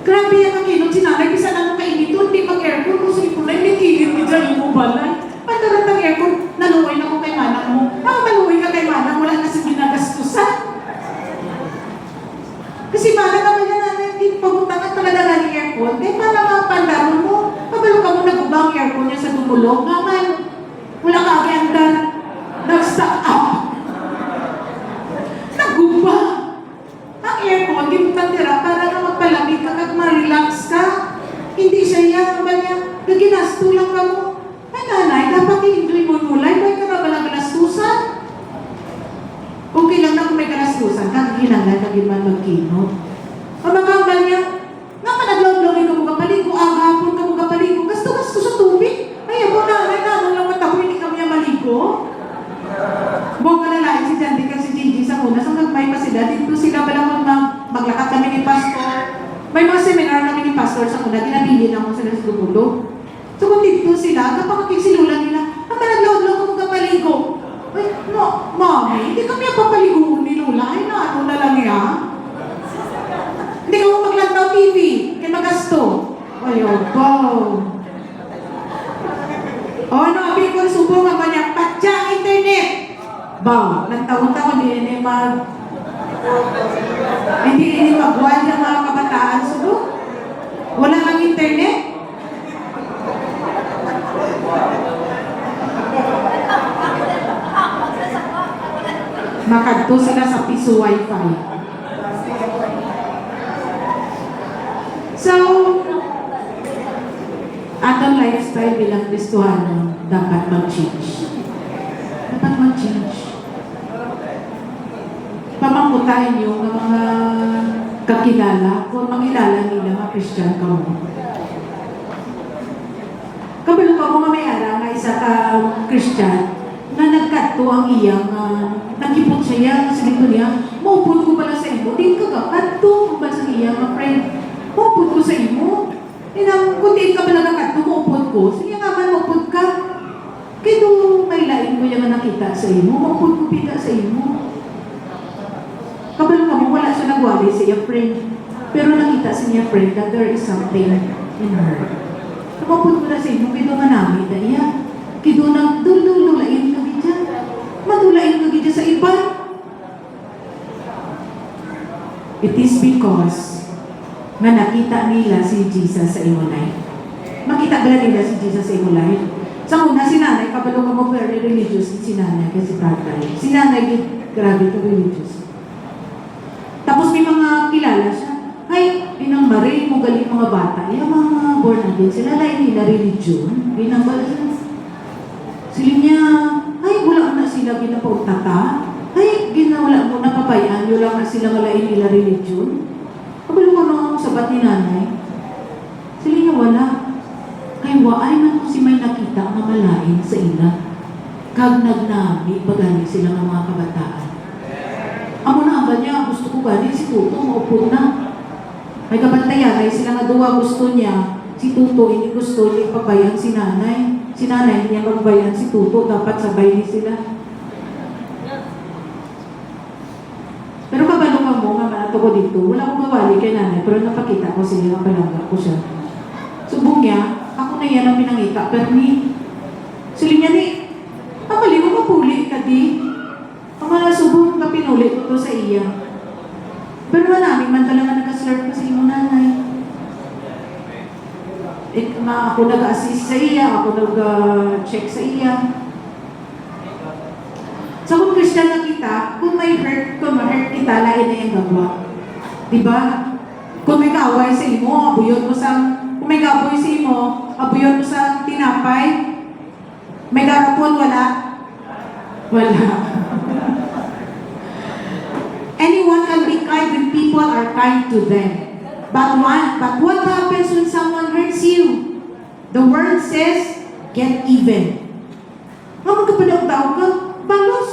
Grabe yan ang kinot si nanay, bisa na nung kainito, hindi mag-aircon, kung sa ipon na, hindi kilid mo dyan yung balay. Pagdarat ng aircon, naluoy na ko kay manang mo. Maluoy ka kay manang, wala na sa ginagastusan. Kasi manang naman yan natin, hindi paguntangan talaga ng aircon, eh para mapandaron mo, pabalo ka mo nag-ubang aircon niya sa dumulong, naman, wala ka agandar, nag-stock up. Naguba. Ang aircon, di mo tandira para na magpalamig ka at ma-relax ka. Hindi siya yan, ba niya, gaginasto lang ka mo. Ay nanay, dapat i-enjoy mo mulay, may ka na balang ganastusan. Okay lang na kung may ganastusan, kagilangan, kagiman magkino. Ang magkambal niya, nga managlaw-lawin ka mo kapaligo, agapon ka mo kapaligo, gasto-gasto sa tubig. Ay, ako nanay, nanon lang matabo, hindi kami maligo. Buong kalalain si Jandy kasi si Gigi sa una, so nagmay pa sila, dito sila pala maglakat kami ni Pastor. May mga seminar kami ni Pastor sa una, ginabili na ako sila sa dugulo. So kung dito sila, kapag kakiksilula nila, ang managlaw-law ka mo kapaligo. Ay, no, mami, hindi kami ang papaligo ni Lola. Ay, ano na lang yan? Hindi ka mo maglantaw TV, kaya magasto. Ay, go. O ano, abi ko subong ang kanya, patya internet. Ba, ng taon-taon, hindi magbuwan ng mga kabataan subong. Wala kang internet? Makadto sila sa piso wifi. So, atong lifestyle bilang Kristohano dapat mag-change. Dapat mag-change. Pamangkutahin niyo ng mga kakilala kung makilala nila mga Christian ka mo. Kabalo ka mo mamayara nga isa ka Christian na nagkadto ang iyang nagkipot siya kasi dito niya, maupod ko pala sa imo, di ka kadto ba sa iyang friend, maupod ko sa imo. Kung di ka pala nagkadto, maupod ko, sige nga man, maupod ka. Kaya doon may lain ko yung nakita sa imo, maupod ko pita sa imo. Kabalo ka mo, wala siya nagwali sa iyang friend, pero nakita sa iyang friend that there is something in her. Maupod ko na sa imo, kaya doon manamit na iya. Kaya doon nang dululain ka dyan. Madulain ka dyan sa iba. It is because nga nakita nila si Jesus sa imo life? Makita ba nila si Jesus sa imo life? Sa una, si nanay, kabalo ka mo very religious si nanay kasi tatay. Si nanay, grabe ka religious. Tapos may mga kilala siya. Ay, inang Marie, mo galing mga bata. Yung mga born again, sila lain nila religion. Ginambal sila niya, ay, wala na sila ginapautata. Ay, ginawala mo na pabayaan, yun lang na sila malain nila religion. Kabalo ka mga sabat ni nanay. Sila niya wala. Kay waay man ko si may nakita nga malain sa ila. Kag nagnami, pagani sila ng mga kabataan. Amo na ang niya, gusto ko gani si Tuto, maupod na. May kabantayan, ay sila nga duwa gusto niya. Si Tuto, hindi gusto niya pabayaan si nanay. Si nanay, hindi niya magbayaan si Tuto, dapat sabay ni sila. Pero kabalo ka mo, nga manato ko dito, wala akong mawali kay nanay, pero napakita ko sila, palangga ko siya. Subong niya, ako na yan ang pinangita, pero ni, sila niya ni, mali mo mapuli ka di. Ang mga subong ka pinuli ko to sa iya. Pero namin man talaga nag-slurp ko sa imo nanay. Ako nag-assist sa iya, ako nag-check sa iya. So kung Christian na kita, kung may hurt kita, lain na yung gagawa. Diba? Kung may kaaway sa imo, abuyon mo sa, kung may kaaway sa imo, abuyon mo sa tinapay, may garapon, wala? Wala. Anyone can be kind when people are kind to them. But what happens when someone hurts you? The word says, get even. Amo ka pa daw ka? Balos.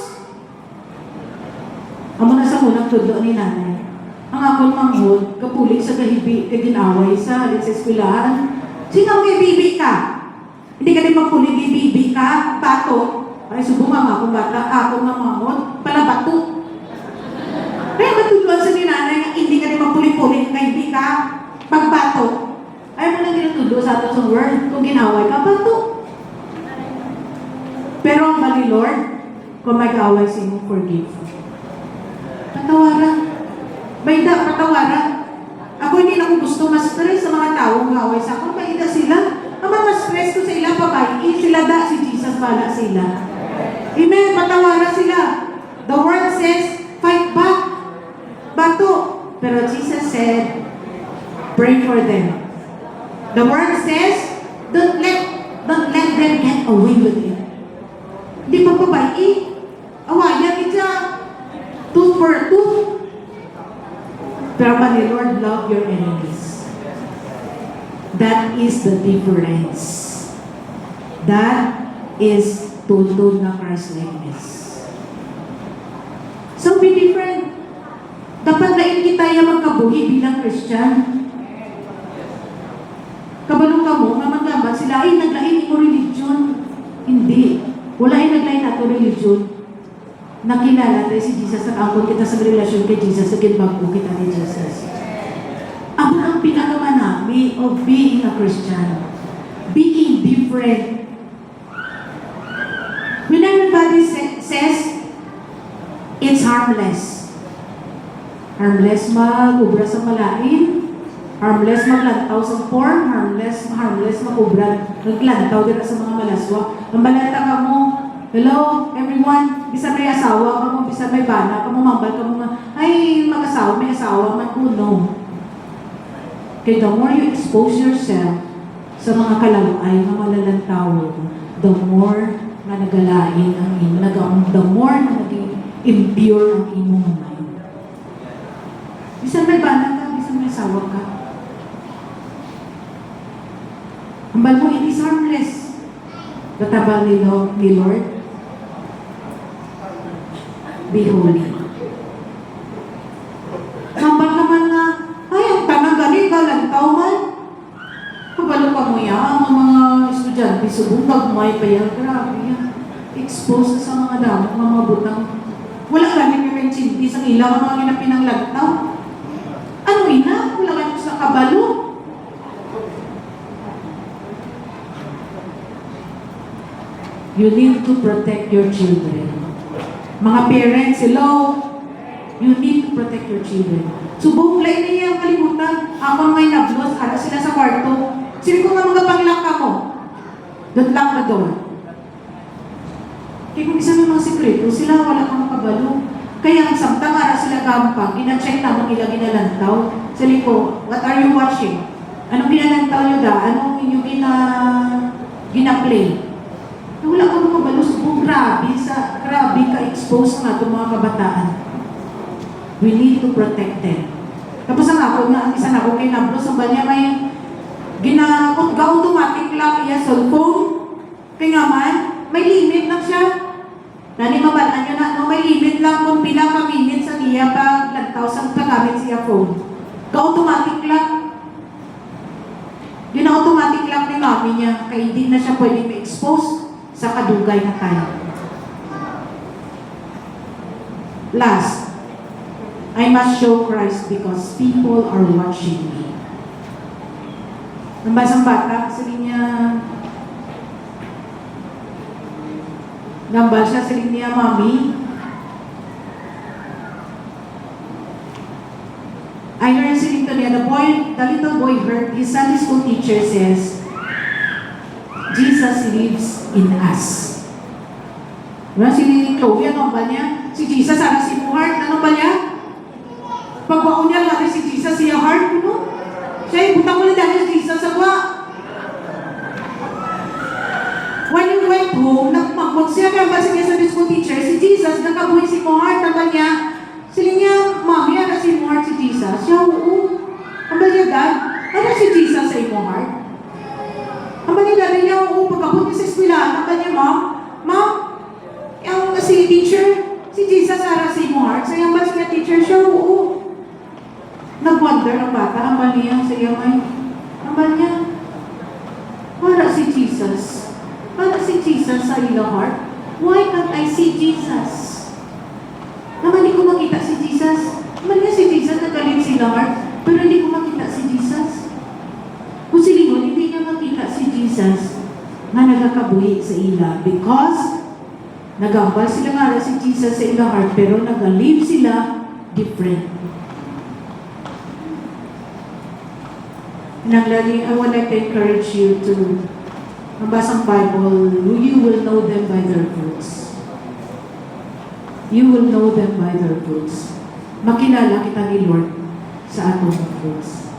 Amo na sa munang tudlo ni nanay. Ang akong manghod, kapulik sa kahibi, kaginaway sa halit sa eskwelahan. Sino may bibi ka? Hindi ka din magpulig, bibi ka, bato. Ay, subong nga akong bata, akong manghod, pala bato. Kaya matuluan sa ninanay nga hindi ka rin magpuli-puli kaya hindi ka pagbato. Ay mo lang ginatulo sa ato sa word. Kung ginaway ka, bato. Pero ang mali, Lord, kung may kaaway sa imo, forgive. Patawaran. Bayda, patawaran. Ako hindi na ko gusto ma-stress sa mga taong kaaway sa akin. Bayda sila. Ang mga stress ko sa ila, babae, sila da, si Jesus bala sila. Amen, patawaran sila. The word says, fight back. Bato. Pero Jesus said, pray for them. The word says, don't let them get away with it. Hindi pagbabayi. Awayan ita. Tooth for tooth. Pero ni Lord, love your enemies. That is the difference. That is tuntun na Christ-likeness. So be different. Dapat lain kita yung magkabuhi bilang Christian. Kabalong ka mo, nga maglaban sila, ay naglain mo religion. Hindi. Wala ay naglain nato religion. Nakilala tayo si Jesus, nag-angkot kita sa relasyon kay Jesus, naging-bago kita ni Jesus. Ako ang pinakamanami of being a Christian. Being different. When everybody says, it's harmless. Harmless mag-ubra sa malain, harmless maglantaw sa porn, harmless mag-ubra, naglantaw din sa mga malaswa. Ang balata ka mo, hello everyone, bisa may asawa ka mo, bisa may bana ka mo, mambal ka mo, ay mag-asawa, may asawa, man kuno. Kaya the more you expose yourself sa mga kalaway, mga malalantaw, the more na nagalain ang imo, the more na naging impure ang imong mind. Bisan may bana ka, bisan may asawa ka. Ambal mo, it is harmless. Katabang ni Lord, be holy. Ambal ka man na, ay, ang tanang galing ka, lantaw man. Kabalo pa mo yan, ang mga estudyante, subong may payag, grabe yan. Expose sa mga damo, mga butang. Wala galing yung rinchindi sa ilaw, mga ginapinang lantaw. Ano ina? Wala kayo sa kabalo. You need to protect your children. Mga parents, hello, you need to protect your children. Subong, lain na yung kalimutan. ako may nablos, ara sila sa kwarto. Sili ko nga mga panglak ka mo. Don't lock the door. Kaya kung isa may mga sikreto, sila wala kang makabalo. Kaya ang samtang ara sila gampang, gina-check na mong ilang ginalantaw. Sili ko, what are you watching? Anong ginalantaw nyo da? Anong inyong gina-play? Wala kang makabalo. So, grabe ka-expose nga itong mga kabataan. We need to protect them. Tapos ang ako na, ang isa na ako kay Nablos, ang ba niya may automatic lock iya cellphone. Kaya nga man, may limit lang siya. Nani mabalaan nyo na, no, may limit lang kung pila ka minutes sa niya pag lantaw sa kagamit siya phone. Ka-automatic lock. Yun ang automatic lock ni mami niya, kaya hindi na siya pwede ma-expose sa kadugay na tayo. Last, I must show Christ because people are watching me. Nambasang bata, sabi niya, nambal siya, sabi niya, Mommy, I heard sitting to niya, the little boy heard his Sunday school teacher says, Jesus lives in us. Diba? Si Chloe, ano ba niya? Si Jesus, sana si Muhart, ano ba niya? Pagbaon niya, lari si Jesus, siya heart, ano? Siya, ibutang mo na dahil si Jesus, sawa. When he went home, nagmagmag siya, kaya ba si Sunday school teacher, si Jesus, nagkabuhay si Muhart, ano ba niya? Sila niya, Mami, ano si Muhart si Jesus? Siya, oo. Ano ba niya, Dad? Ano si Jesus sa Muhart? Ang manila niya, oo, pagkabot niya sa eskwelahan, ang niya, Ma'am, ang si teacher, si Jesus ara sa imo heart, sayang ba siya teacher siya, oo. Nag-wonder ang bata, ang niya, sayang ay, ang niya, para si Jesus sa ilo heart, why can't I see Jesus? Naman hindi ko makita si Jesus, naman niya si Jesus nagalit si Lord, pero hindi ko makita si Jesus. Kung silingon, hindi niya makita si Jesus na nagakabuhi sa ila because nagambal sila nga si Jesus sa ila heart pero nag-live sila different. Naglali, I would like to encourage you to mabasang Bible, you will know them by their fruits. You will know them by their fruits. Makilala kita ni Lord sa atong fruits.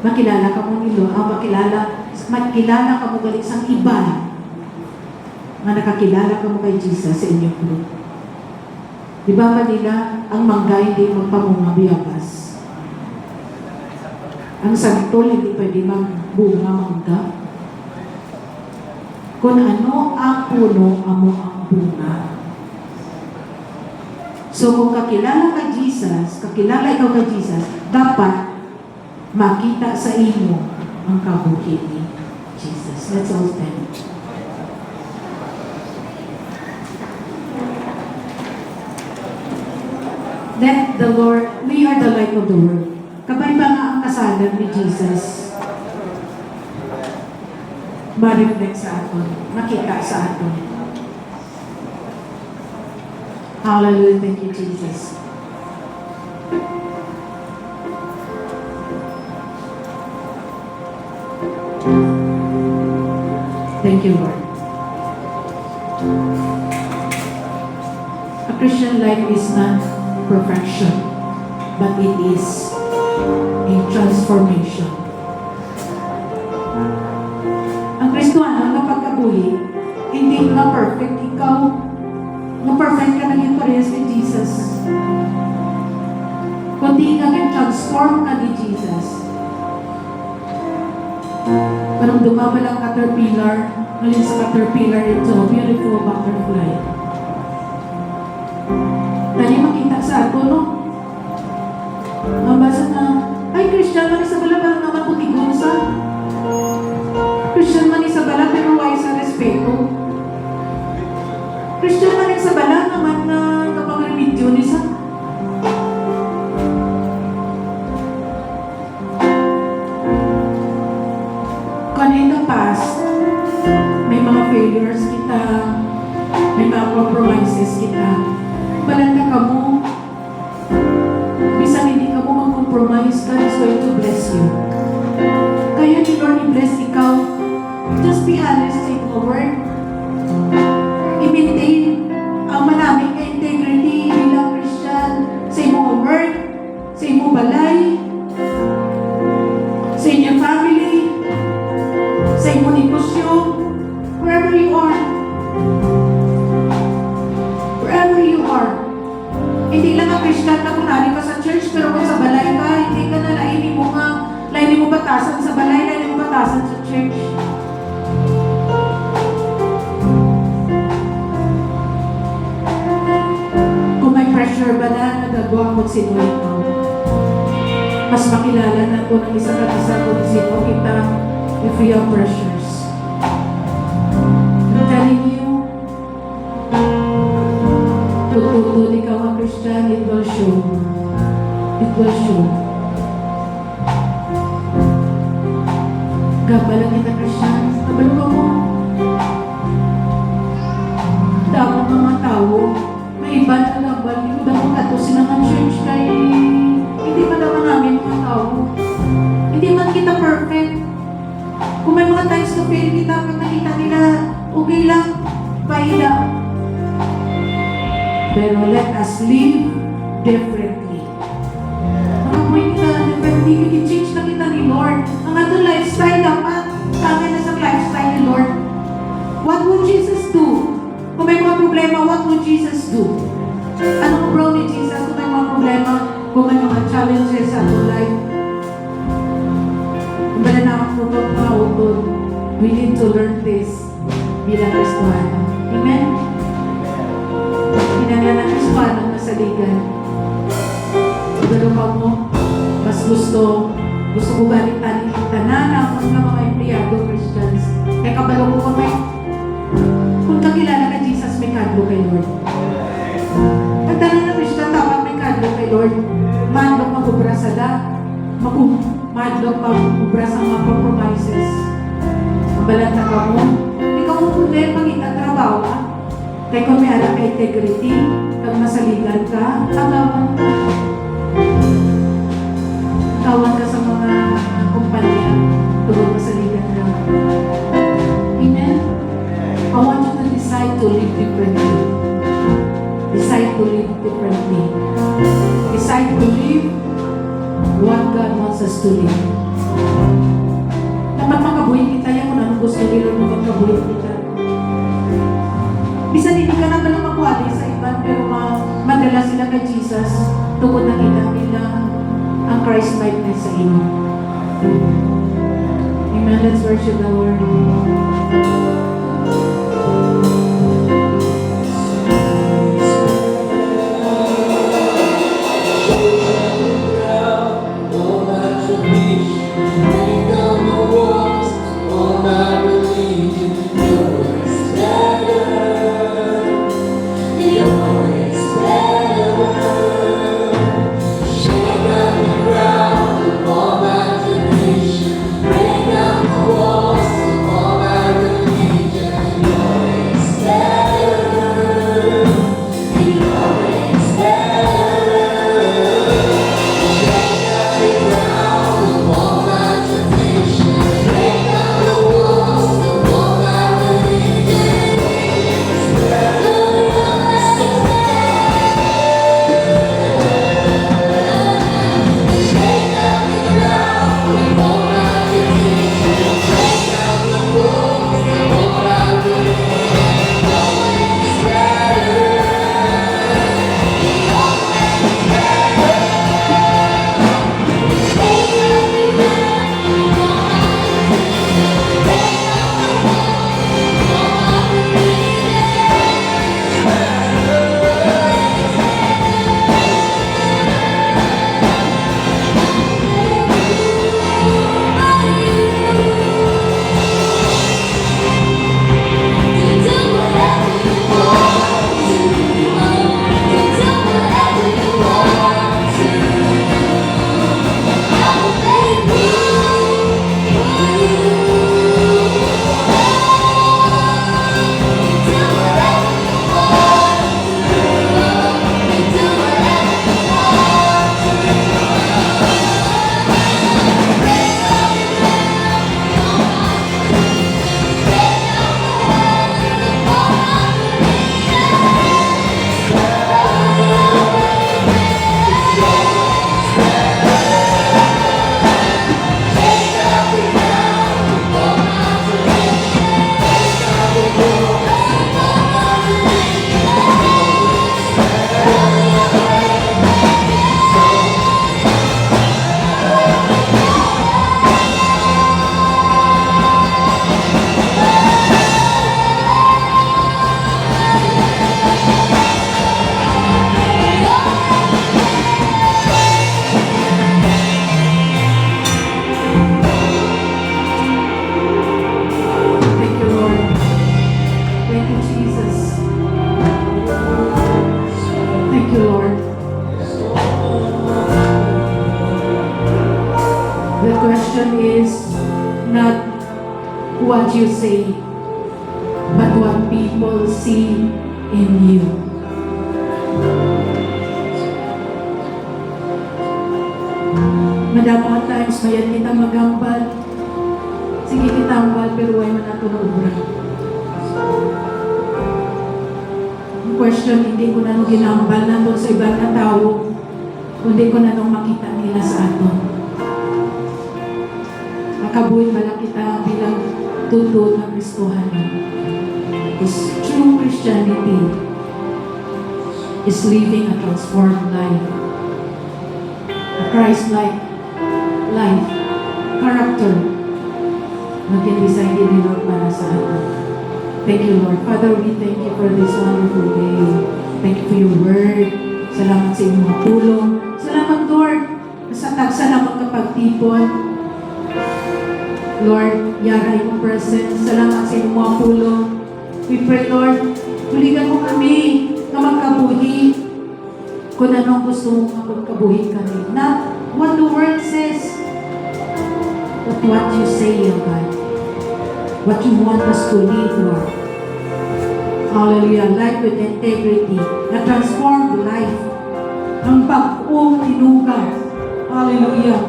Makilala ka mo ni Lord, makilala ka mo galing sa iba nga nakakilala ka mo kay Jesus sa inyong fruit. Di ba Manila, ang mangga hindi magpamunga biyabas. Ang santol hindi pwede magbunga mangga. Kung ano ang puno, amo ang bunga. So kung kakilala ka Jesus, kakilala ikaw kay Jesus, dapat makita sa imo ang kabuhi ni Jesus. Let's all stand. Let the Lord, we are the light of the world. Kabay pa nga ang kasalan ni Jesus. Ma-reflect sa aton, makita sa aton. Hallelujah, thank you, Jesus. Thank you, Lord. A Christian life is not perfection, but it is a transformation. Ang Kristiyano na pagkabuhi, hindi nga perfect. Ikaw, ma-perfect ka na yun parehas ni Jesus. Kundi nga transform ka ni Jesus. Parang dumama lang caterpillar, ngayon sa caterpillar ito, beautiful butterfly. Tanya makita sa ato, no? Mabasa na, ay Christian man Isabela, parang naman putigon sa. Christian man Isabela, pero why sa respeto? Christian man Isabela, naman na kapag remedyo ni sa. In the past, may mga failures kita, may mga compromises kita. Balanda ka mo, bisan hindi ka mo mag-compromise compromise, God is going to bless you. Kaya ni Lord i-bless ikaw. Just be honest sa iyong word. I-maintain ang maraming integrity bilang Christian sa iyong word, sa iyong balay, sa inyong family, sa iyong negosyo, wherever you are. Wherever you are. Hindi lang ang Christian na kunari ka sa church, pero kung sa balay ka, hindi ka na lainin mo batasan sa balay, lainin mo batasan sa church. Kung may pressure ba na nagagawa mo sino ikaw, mas makilala na ito ng isa at isa kung sino kita if we have pressures. I'm telling you, kung tutuloy ka ang Christian, it will show. It will show. Gabalang kita Christian, kabalo ka mo. Dapat mga tao, may iba na gabal, hindi ba kung katusin ang church kay hindi pa naman namin mga tao. Hindi man kita perfect. Kung may mga times na fail kita, pag nakita nila, okay lang, paila. Pero let us live differently. Makabuhin kita differently, i-change na kita ni Lord. Ang ato lifestyle dapat, tangin na sa lifestyle ni Lord. What would Jesus do? Kung may mga problema, what would Jesus do? Anong bro ni Jesus kung may mga problema, kung may mga challenges sa ating life? Kung ba na ako magpapahutod, we need to learn this bilang Kristiyano. Amen? Hinala ng Kristiyano na saligan. Pero pa mo, mas gusto ko balikan yung tanan ang mga empleyado Christians. Kaya kabalo ko kami, kung kakilala ka Jesus, may kadlo kay Lord. Ang tanan na Christian, dapat may kadlo kay Lord. Madlok mag-ubra sa da, madlok mag-ubra sa mga compromises. Mabalata ka mo, ikaw mo kung dahil pangita trabaho ka. Kaya kung may alam ka integrity, kag masaligan ka, agawan ka. Agawan ka sa mga kumpanya, tugod masaligan ka. Amen? I want you to decide to live differently. Decide to live differently. Decide to live what God wants us to live. Dapat makabuhin kita yan kung anong gusto nila mo makabuhin kita. Bisan hindi ka naman lang makuwali sa iban, pero madala sila kay Jesus, tungkol na kita nila ang Christ likeness sa inyo. Amen. Let's worship the Lord. All The question is not what you say, but what people see in you. Madamo times mayan kita magambal. Sige kita ambal pero way man ato na ubra. Ang question, hindi ko na nung ginambal na sa ibang na tao, kundi ko na nung makita nila sa ato. Makabuhi pala kita bilang tutod ng Kristohan. Because true Christianity is living a transformed life. A Christ-like life, character, na decided ni Lord para sa atin. Thank you, Lord. Father, we thank you for this wonderful day. Thank you for your word. Salamat sa inyong mga tulong. Salamat, Lord, sa salamat kapagtipon. Lord, yara yung presence. Salamat sa inyong mga tulong. We pray, Lord, tuligan mo kami na magkabuhi kung anong gusto mong magkabuhi kami. Not what the word says, but what you say, O God. What you want us to live, Lord. Hallelujah. Life with integrity. A transformed life. Ang pag-ong tinugang. Hallelujah.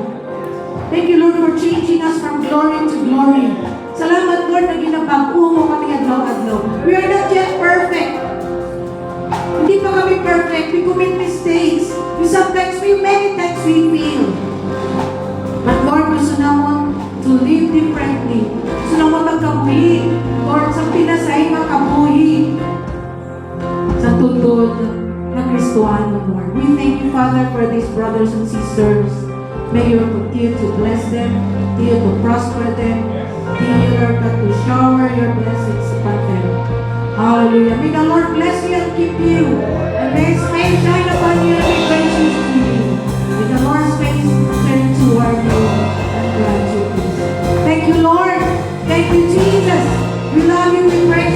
Thank you, Lord, for changing us from glory to glory. Salamat, Lord, na ginapag-ong mo kami adlaw-adlaw. We are not yet perfect. Hindi pa kami perfect. We commit mistakes. Many times we fail. But Lord, gusto naman to live differently. Gusto naman magkabuhi. Lord, sa pinasay makabuhi. Sa tutod na Kristoano, Lord. We thank you, Father, for these brothers and sisters. May you continue to bless them, continue to prosper them, continue, Lord, God, to shower your blessings upon them. Hallelujah. May the Lord bless you and keep you. And may His face shine upon you and be gracious to you. May the Lord's face turn toward you and grant you peace. Thank you, Lord. Thank you, Jesus. We love you. We pray